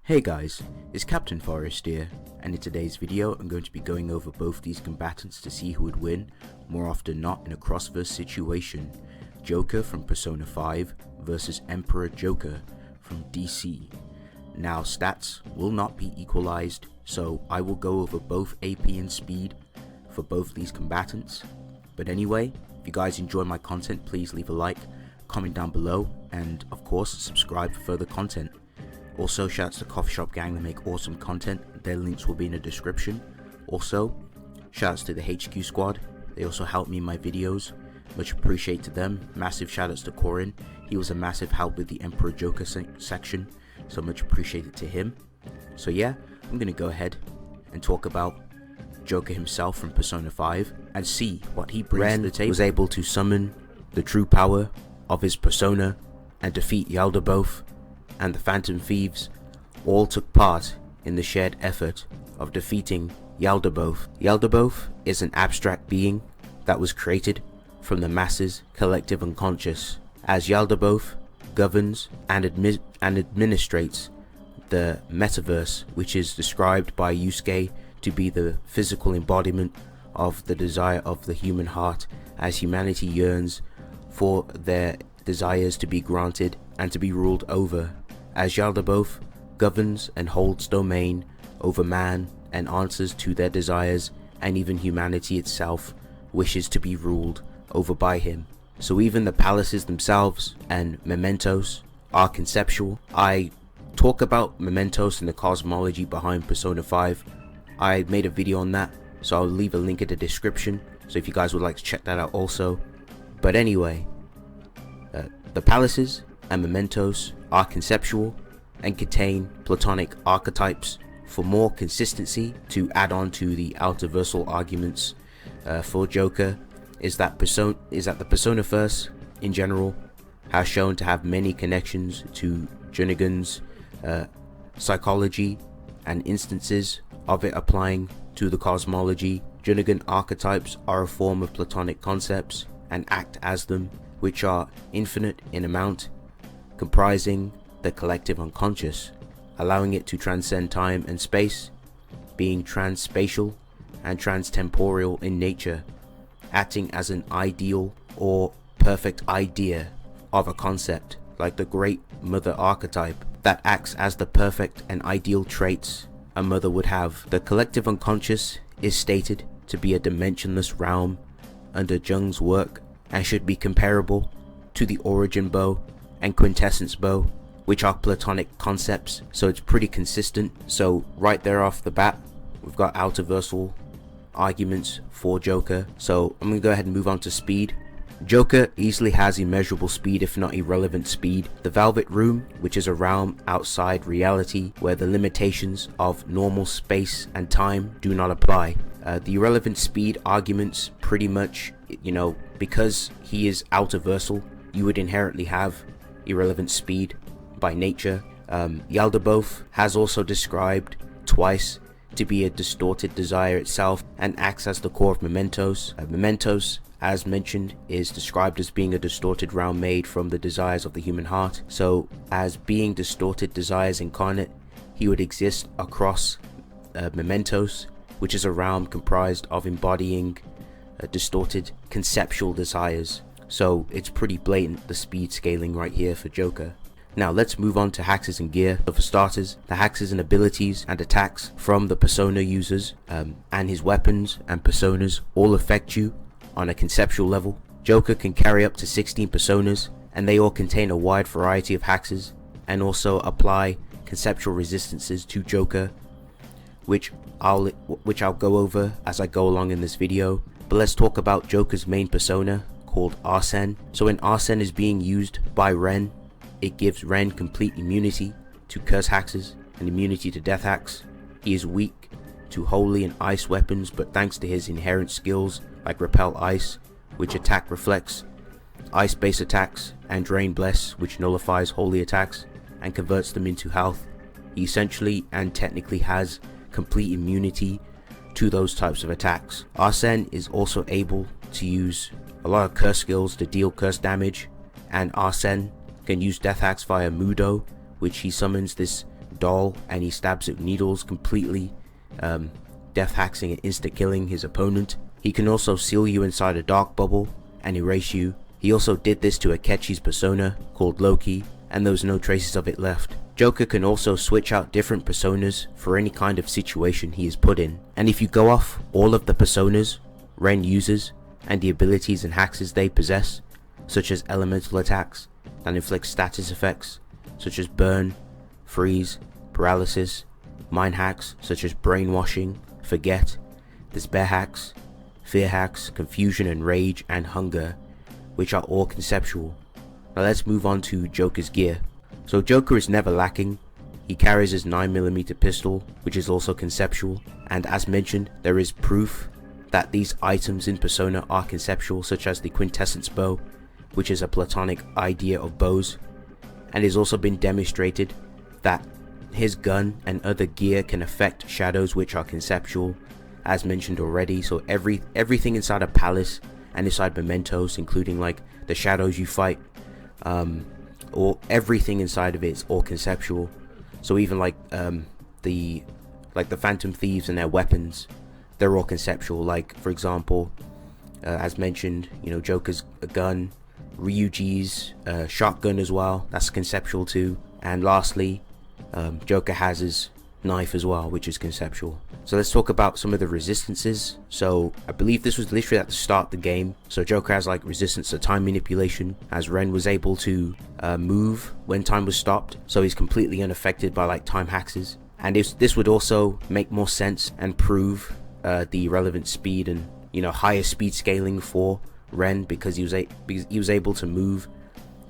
Hey guys, it's Captain Forest here, and in today's video I'm going to be going over both these combatants to see who would win, more often not in a cross-verse situation. Joker from Persona 5 versus Emperor Joker from DC. Now stats will not be equalized, so I will go over both AP and speed for both these combatants. But anyway, if you guys enjoy my content, please leave a like, comment down below, and of course subscribe for further content. Also, shouts to Coffee Shop Gang that make awesome content. Their links will be in the description. Also, shouts to the HQ squad. They also help me in my videos. Much appreciate to them. Massive shoutouts to Korin. He was a massive help with the Emperor Joker section. So much appreciated to him. So yeah, I'm going to go ahead and talk about Joker himself from Persona 5 and see what he brings to the table. Was able to summon the true power of his persona and defeat Yaldabaoth and the Phantom Thieves. All took part in the shared effort of defeating Yaldabaoth. Yaldabaoth is an abstract being that was created from the masses' collective unconscious, as Yaldabaoth governs and administrates the metaverse, which is described by Yusuke to be the physical embodiment of the desire of the human heart, as humanity yearns for their desires to be granted and to be ruled over, as Yaldabaoth governs and holds domain over man and answers to their desires, and even humanity itself wishes to be ruled over by him. So even the palaces themselves and mementos are conceptual. I talk about mementos and the cosmology behind Persona 5. I made a video on that, so I'll leave a link in the description, so if you guys would like to check that out also. But anyway, the palaces and mementos are conceptual and contain platonic archetypes for more consistency. To add on to the outerversal arguments for Joker is that the Persona verse in general has shown to have many connections to Rinnedom's psychology and instances of it applying to the cosmology. Rinnedom archetypes are a form of platonic concepts and act as them, which are infinite in amount, comprising the collective unconscious, allowing it to transcend time and space, being transspatial and transtemporal in nature, acting as an ideal or perfect idea of a concept, like the great mother archetype that acts as the perfect and ideal traits a mother would have. The collective unconscious is stated to be a dimensionless realm under Jung's work, and should be comparable to the origin bow and quintessence bow, which are platonic concepts, so it's pretty consistent. So right there off the bat, we've got outerversal arguments for Joker. So I'm gonna go ahead and move on to speed. Joker easily has immeasurable speed, if not irrelevant speed. The Velvet Room, which is a realm outside reality where the limitations of normal space and time do not apply. The irrelevant speed arguments pretty much, because he is outerversal, you would inherently have irrelevant speed by nature. Yaldabaoth has also described twice to be a distorted desire itself and acts as the core of mementos. Mementos, as mentioned, is described as being a distorted realm made from the desires of the human heart. So as being distorted desires incarnate, he would exist across mementos, which is a realm comprised of embodying distorted conceptual desires. So it's pretty blatant, the speed scaling right here for Joker. Now let's move on to haxes and gear. So for starters, the haxes and abilities and attacks from the persona users and his weapons and personas all affect you on a conceptual level. Joker can carry up to 16 personas, and they all contain a wide variety of haxes and also apply conceptual resistances to Joker, which I'll go over as I go along in this video. But let's talk about Joker's main persona, called Arsene. So when Arsene is being used by Ren, it gives Ren complete immunity to curse haxes and immunity to death hacks. He is weak to holy and ice weapons, but thanks to his inherent skills like Repel Ice, which attack reflects ice based attacks, and Drain Bless, which nullifies holy attacks and converts them into health, he essentially and technically has complete immunity to those types of attacks. Arsene is also able to use a lot of curse skills to deal curse damage, and Arsene can use death hacks via Mudo, which he summons this doll and he stabs it with needles, completely death haxing and insta-killing his opponent. He can also seal you inside a dark bubble and erase you. He also did this to Akechi's persona called Loki, and there was no traces of it left. Joker can also switch out different personas for any kind of situation he is put in, and if you go off all of the personas Ren uses and the abilities and haxes they possess, such as elemental attacks that inflict status effects such as burn, freeze, paralysis, mind hacks such as brainwashing, forget, despair hacks, fear hacks, confusion and rage, and hunger, which are all conceptual. Now let's move on to Joker's gear. So Joker is never lacking. He carries his 9mm pistol, which is also conceptual, and as mentioned, there is proof that these items in Persona are conceptual, such as the quintessence bow, which is a platonic idea of bows, and it's also been demonstrated that his gun and other gear can affect shadows, which are conceptual, as mentioned already. So everything inside a palace and inside mementos, including like the shadows you fight, or everything inside of it is all conceptual. So even like the Phantom Thieves and their weapons, they're all conceptual. Like for example, as mentioned, you know, Joker's gun, Ryuji's shotgun as well, that's conceptual too. And lastly, Joker has his knife as well, which is conceptual. So let's talk about some of the resistances. So I believe this was literally at the start of the game. So Joker has like resistance to time manipulation, as Ren was able to move when time was stopped, so he's completely unaffected by like time haxes. And this would also make more sense and prove the relevant speed and, you know, higher speed scaling for Ren, because he was able to move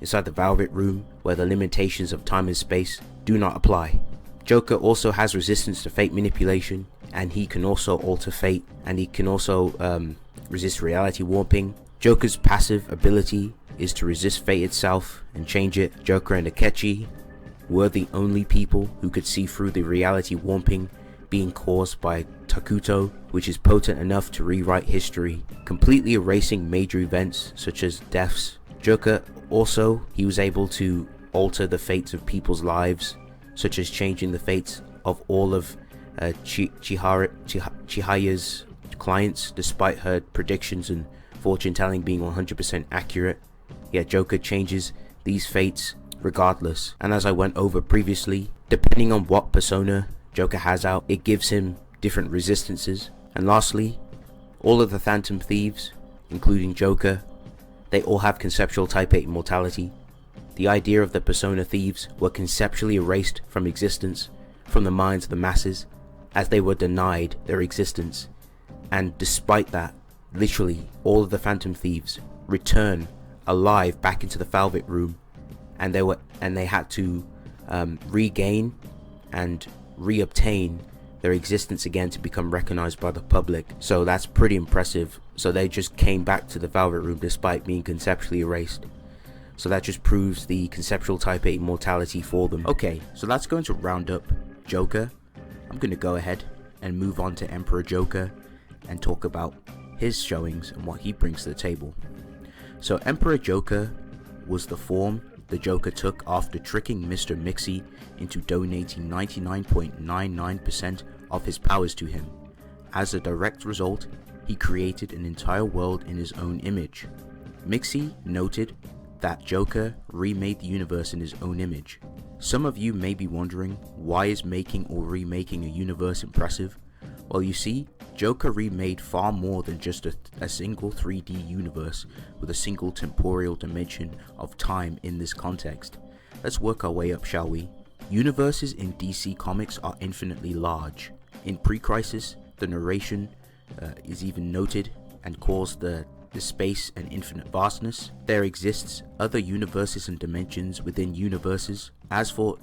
inside the Velvet Room, where the limitations of time and space do not apply. Joker also has resistance to fate manipulation, and he can also alter fate, and he can also resist reality warping. Joker's passive ability is to resist fate itself and change it. Joker and Akechi were the only people who could see through the reality warping being caused by Takuto, which is potent enough to rewrite history, completely erasing major events such as deaths. Joker also, he was able to alter the fates of people's lives, such as changing the fates of all of Chihiya's clients, despite her predictions and fortune telling being 100% accurate. Yet Joker changes these fates regardless. And as I went over previously, depending on what persona Joker has out, it gives him different resistances. And lastly, all of the Phantom Thieves, including Joker, they all have conceptual type 8 immortality. The idea of the Persona Thieves were conceptually erased from existence from the minds of the masses, as they were denied their existence. And despite that, literally all of the Phantom Thieves return alive back into the Velvet Room, and they had to regain and reobtain their existence again to become recognized by the public. So that's pretty impressive. So they just came back to the Velvet Room despite being conceptually erased. So that just proves the conceptual type 8 immortality for them. Okay, so that's going to round up Joker. I'm going to go ahead and move on to Emperor Joker and talk about his showings and what he brings to the table. So Emperor Joker was the form the Joker took after tricking Mr. Mixie into donating 99.99% of his powers to him. As a direct result, he created an entire world in his own image. Mixie noted that Joker remade the universe in his own image. Some of you may be wondering, why is making or remaking a universe impressive? Well, you see, Joker remade far more than just a single 3D universe with a single temporal dimension of time in this context. Let's work our way up, shall we? Universes in DC Comics are infinitely large. In Pre-Crisis, the narration is even noted and calls the space and infinite vastness. There exists other universes and dimensions within universes. As for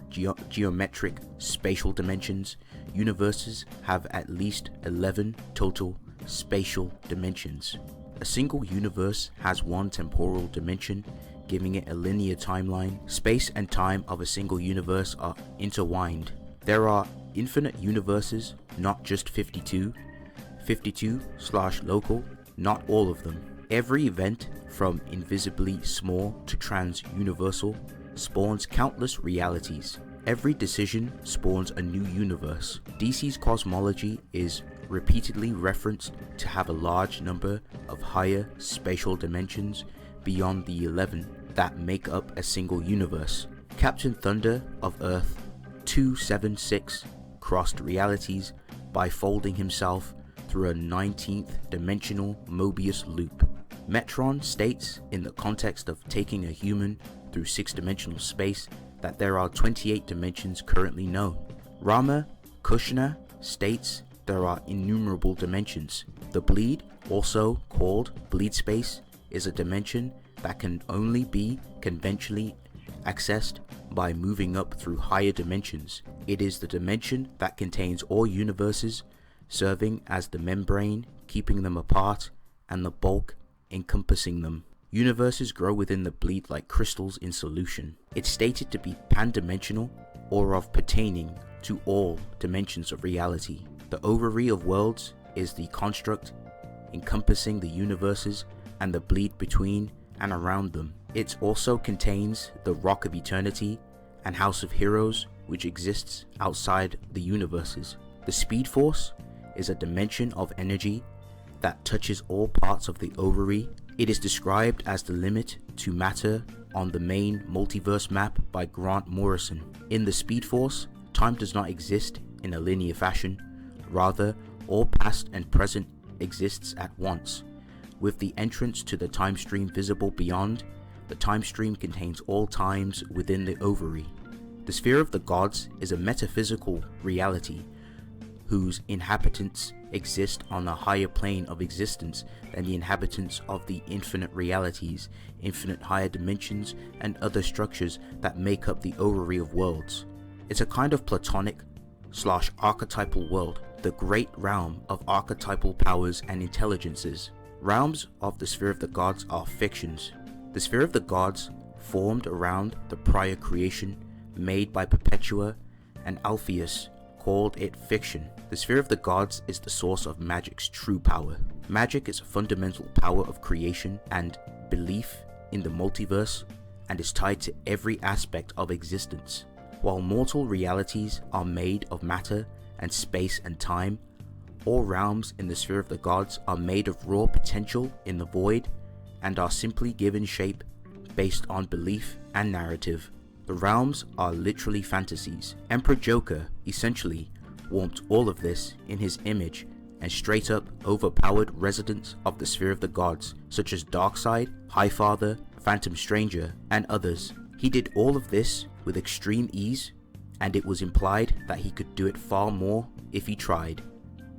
geometric spatial dimensions, universes have at least 11 total spatial dimensions. A single universe has one temporal dimension, giving it a linear timeline. Space and time of a single universe are intertwined. There are infinite universes, not just 52. 52/local, not all of them. Every event, from invisibly small to trans-universal, spawns countless realities. Every decision spawns a new universe. DC's cosmology is repeatedly referenced to have a large number of higher spatial dimensions beyond the 11 that make up a single universe. Captain Thunder of Earth 276 crossed realities by folding himself through a 19th dimensional Mobius loop. Metron states, in the context of taking a human through 6-dimensional space, that there are 28 dimensions currently known. Rama Kushner states there are innumerable dimensions. The bleed, also called bleed space, is a dimension that can only be conventionally accessed by moving up through higher dimensions. It is the dimension that contains all universes, serving as the membrane keeping them apart and the bulk encompassing them. Universes grow within the bleed like crystals in solution. It's stated to be pan-dimensional or of pertaining to all dimensions of reality. The ovary of worlds is the construct encompassing the universes and the bleed between and around them. It also contains the Rock of Eternity and House of Heroes, which exists outside the universes. The Speed Force is a dimension of energy that touches all parts of the ovary. It is described as the limit to matter on the main multiverse map by Grant Morrison. In the Speed Force, time does not exist in a linear fashion, rather all past and present exists at once. With the entrance to the time stream visible beyond, the time stream contains all times within the ovary. The Sphere of the Gods is a metaphysical reality whose inhabitants exist on a higher plane of existence than the inhabitants of the infinite realities, infinite higher dimensions, and other structures that make up the ovary of worlds. It's a kind of platonic/archetypal world, the great realm of archetypal powers and intelligences. Realms of the Sphere of the Gods are fictions. The Sphere of the Gods formed around the prior creation made by Perpetua and Alpheus called it fiction. The Sphere of the Gods is the source of magic's true power. Magic is a fundamental power of creation and belief in the multiverse and is tied to every aspect of existence. While mortal realities are made of matter and space and time, all realms in the Sphere of the Gods are made of raw potential in the void and are simply given shape based on belief and narrative. The realms are literally fantasies. Emperor Joker essentially warped all of this in his image and straight up overpowered residents of the Sphere of the Gods such as Darkseid, Highfather, Phantom Stranger, and others. He did all of this with extreme ease, and it was implied that he could do it far more if he tried,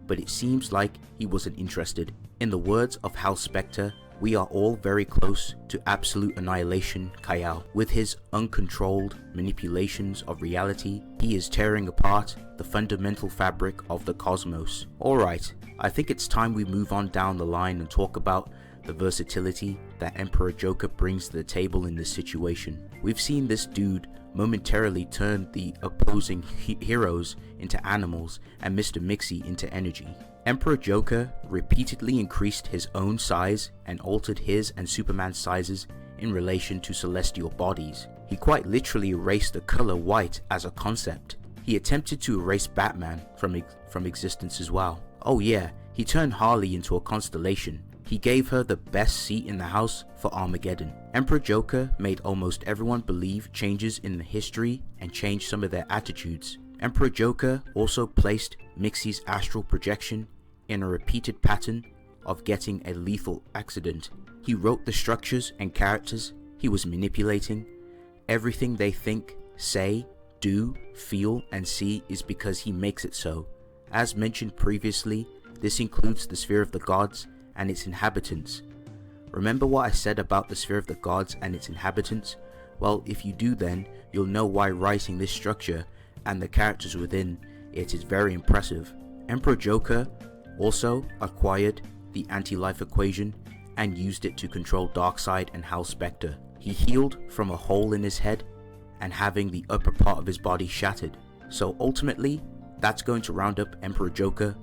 but it seems like he wasn't interested. In the words of Hal Specter, we are all very close to absolute annihilation, Kyle. With his uncontrolled manipulations of reality, he is tearing apart the fundamental fabric of the cosmos. Alright, I think it's time we move on down the line and talk about the versatility that Emperor Joker brings to the table in this situation. We've seen this dude momentarily turn the opposing heroes into animals and Mr. Mixie into energy. Emperor Joker repeatedly increased his own size and altered his and Superman's sizes in relation to celestial bodies. He quite literally erased the color white as a concept. He attempted to erase Batman from existence as well. Oh yeah, he turned Harley into a constellation. He gave her the best seat in the house for Armageddon. Emperor Joker made almost everyone believe changes in the history and changed some of their attitudes. Emperor Joker also placed Mixie's astral projection in a repeated pattern of getting a lethal accident. He wrote the structures and characters he was manipulating. Everything they think, say, do, feel, and see is because he makes it so. As mentioned previously, this includes the Sphere of the Gods and its inhabitants. Remember what I said about the Sphere of the Gods and its inhabitants? Well, if you do, then you'll know why writing this structure and the characters within it is very impressive. Emperor Joker also acquired the anti-life equation and used it to control Darkseid and Hal Specter. He healed from a hole in his head and having the upper part of his body shattered. So ultimately, that's going to round up Emperor Joker.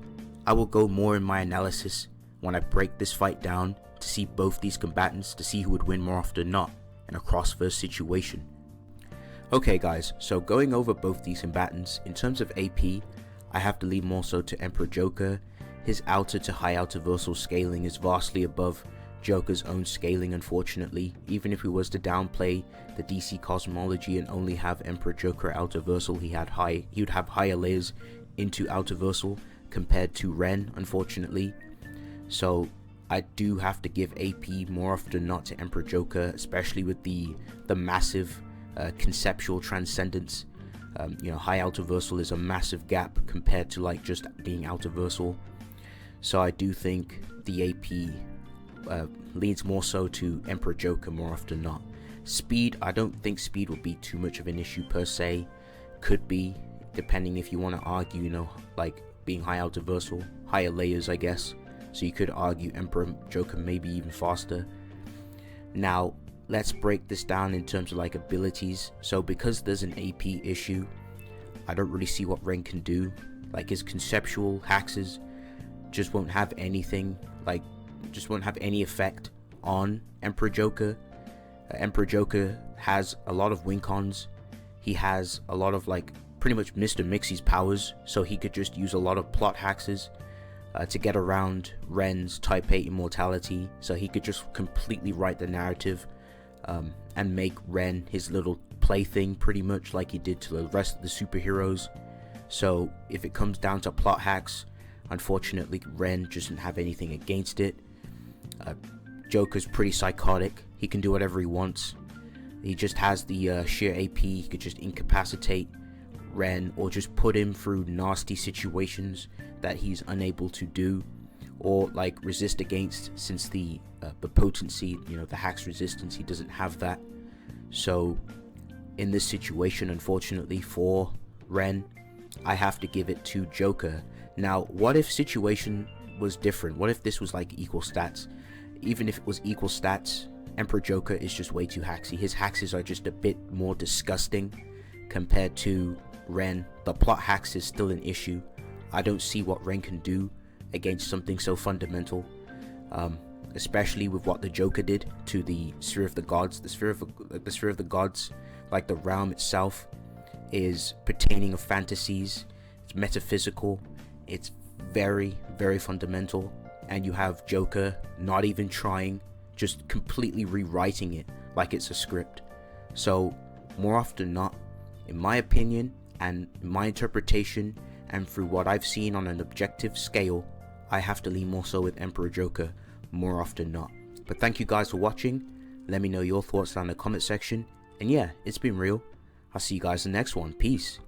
I will go more in my analysis when I break this fight down to see both these combatants to see who would win more often than not in a cross-verse situation. Okay guys, so going over both these combatants, in terms of AP, I have to lean more so to Emperor Joker. His outer to high outer versal scaling is vastly above Joker's own scaling, unfortunately. Even if he was to downplay the DC cosmology and only have Emperor Joker outer versal, he would have higher layers into outer versal compared to Ren, unfortunately. So I do have to give AP more often than not to Emperor Joker, especially with the massive conceptual transcendence. High outer versal is a massive gap compared to like just being outer versal. So I do think the AP leans more so to Emperor Joker more often than not. Speed, I don't think speed will be too much of an issue per se. Could be, depending if you want to argue, like being high outer versal, higher layers, I guess. So you could argue Emperor Joker maybe even faster. Now, let's break this down in terms of like abilities. So because there's an AP issue, I don't really see what Ren can do. Like his conceptual haxes just won't have anything, just won't have any effect on Emperor Joker. Emperor Joker has a lot of win cons. He has a lot of like pretty much Mr. Mixie's powers, so he could just use a lot of plot haxes to get around Ren's Type 8 immortality. So he could just completely write the narrative and make Ren his little plaything, pretty much like he did to the rest of the superheroes. So if it comes down to plot hacks, unfortunately Ren doesn't have anything against it. Joker's pretty psychotic. He can do whatever he wants. He just has the sheer AP. He could just incapacitate Ren or just put him through nasty situations that he's unable to do or like resist against, since the potency, the hack's resistance, he doesn't have that. So in this situation, unfortunately for Ren, I have to give it to Joker. Now, what if situation was different? What if this was like equal stats? Even if it was equal stats, Emperor Joker is just way too haxy. His haxes are just a bit more disgusting compared to Ren. The plot hacks is still an issue. I don't see what Ren can do against something so fundamental, especially with what the Joker did to the Sphere of the Gods. The Sphere of the Gods, like the realm itself, is pertaining of fantasies. It's metaphysical. It's very, very fundamental. And you have Joker not even trying, just completely rewriting it like it's a script. So more often than not, in my opinion and my interpretation, and through what I've seen on an objective scale, I have to lean more so with Emperor Joker more often than not. But thank you guys for watching. Let me know your thoughts down in the comment section. And yeah, it's been real. I'll see you guys in the next one. Peace.